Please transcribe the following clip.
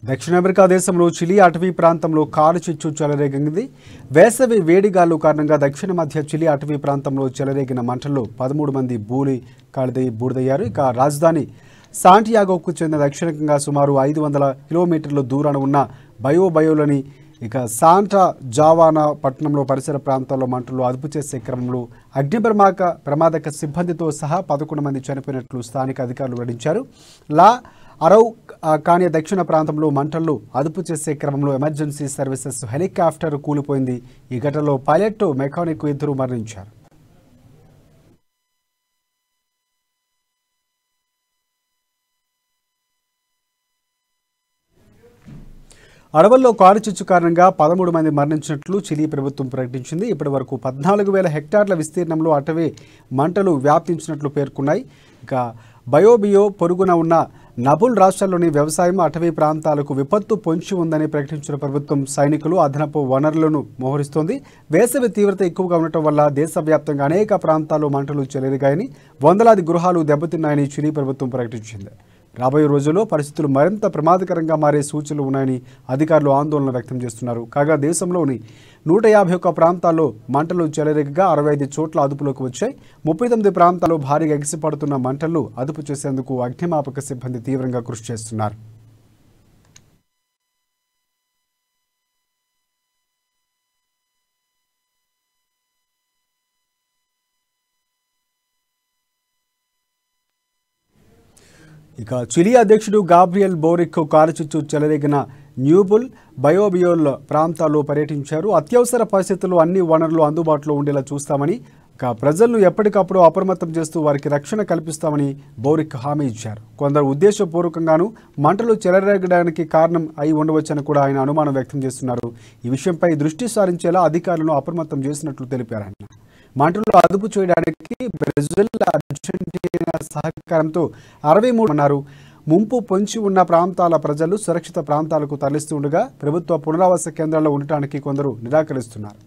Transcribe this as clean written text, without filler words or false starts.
దక్షిణ అమెరికా దేశంలో చిలీ అటవీ ప్రాంతంలో కారు చిచ్చు చెలరేగింది. వేసవి వేడిగాలు కారణంగా దక్షిణ మధ్య చిలీ అటవీ ప్రాంతంలో చెలరేగిన మంటల్లో 13 మంది బూడిదయ్యారు. ఇక రాజధాని శాంటియాగోకు చెందిన దక్షిణంగా సుమారు 500 కిలోమీటర్ల దూరాన ఉన్న బయోలోని ఇక శాంటా జావానా పట్టణంలో పరిసర ప్రాంతాల్లో మంటలు అదుపు చేసే క్రమంలో ప్రమాదక సిబ్బందితో సహా 11 మంది చనిపోయినట్లు స్థానిక అధికారులు వెల్లడించారు. అరౌ కానీ దక్షిణ ప్రాంతంలో మంటలు అదుపు చేసే క్రమంలో ఎమర్జెన్సీ సర్వీసెస్ హెలికాప్టర్ కూలిపోయింది. ఈ ఘటనలో పైలట్, మెకానిక్ ఇద్దరు మరణించారు. అడవుల్లో కారు చిచ్చు కారణంగా 13 మంది మరణించినట్లు చిలీ ప్రభుత్వం ప్రకటించింది. ఇప్పటి వరకు 14,000 హెక్టార్ల విస్తీర్ణంలో అటవీ మంటలు వ్యాపించినట్లు పేర్కొన్నాయి. ఇక బయోబియో పొరుగున ఉన్న నబుల్ రాష్ట్రాల్లోని వ్యవసాయం, అటవీ ప్రాంతాలకు విపత్తు పొంచి ఉందని ప్రకటించిన ప్రభుత్వం సైనికులు అదనపు వనరులను మోహరిస్తోంది. వేసవి తీవ్రత ఎక్కువగా ఉండటం వల్ల దేశవ్యాప్తంగా అనేక ప్రాంతాల్లో మంటలు చెలరేగాయని, వందలాది గృహాలు దెబ్బతిన్నాయని చిలీ ప్రభుత్వం ప్రకటించింది. రాబోయే రోజుల్లో పరిస్థితులు మరింత ప్రమాదకరంగా మారే సూచనలు ఉన్నాయని అధికారులు ఆందోళన వ్యక్తం చేస్తున్నారు. కాగా దేశంలోని 151 ప్రాంతాల్లో మంటలు చెలరేగగా 65 చోట్ల అదుపులోకి వచ్చాయి. 39 ప్రాంతాల్లో భారీగా ఎగిసిపడుతున్న మంటలు అదుపు చేసేందుకు అగ్నిమాపక సిబ్బంది తీవ్రంగా కృషి చేస్తున్నారు. ఇక చిలీ అధ్యక్షుడు గాబ్రియల్ బోరిక్ కారు చిచ్చు చెలరేగిన న్యూబుల్, బయోబియోల్ ప్రాంతాల్లో పర్యటించారు. అత్యవసర పరిస్థితుల్లో అన్ని వనరులు అందుబాటులో ఉండేలా చూస్తామని, ప్రజలను ఎప్పటికప్పుడు అప్రమత్తం చేస్తూ వారికి రక్షణ కల్పిస్తామని బోరిక్ హామీ ఇచ్చారు. కొందరు ఉద్దేశపూర్వకంగానూ మంటలు చెలరేగడానికి కారణం అయి ఉండవచ్చని కూడా ఆయన అనుమానం వ్యక్తం చేస్తున్నారు. ఈ విషయంపై దృష్టి సారించేలా అధికారులను అప్రమత్తం చేసినట్లు తెలిపారు. ఆయన మంటలు అదుపు చేయడానికి బ్రెజిల్, అర్జెంటీనా సహకారంతో 63 అన్నారు. ముంపు పొంచి ఉన్న ప్రాంతాల ప్రజలు సురక్షిత ప్రాంతాలకు తరలిస్తుండగా ప్రభుత్వ పునరావాస కేంద్రాల్లో ఉండటానికి కొందరు నిరాకరిస్తున్నారు.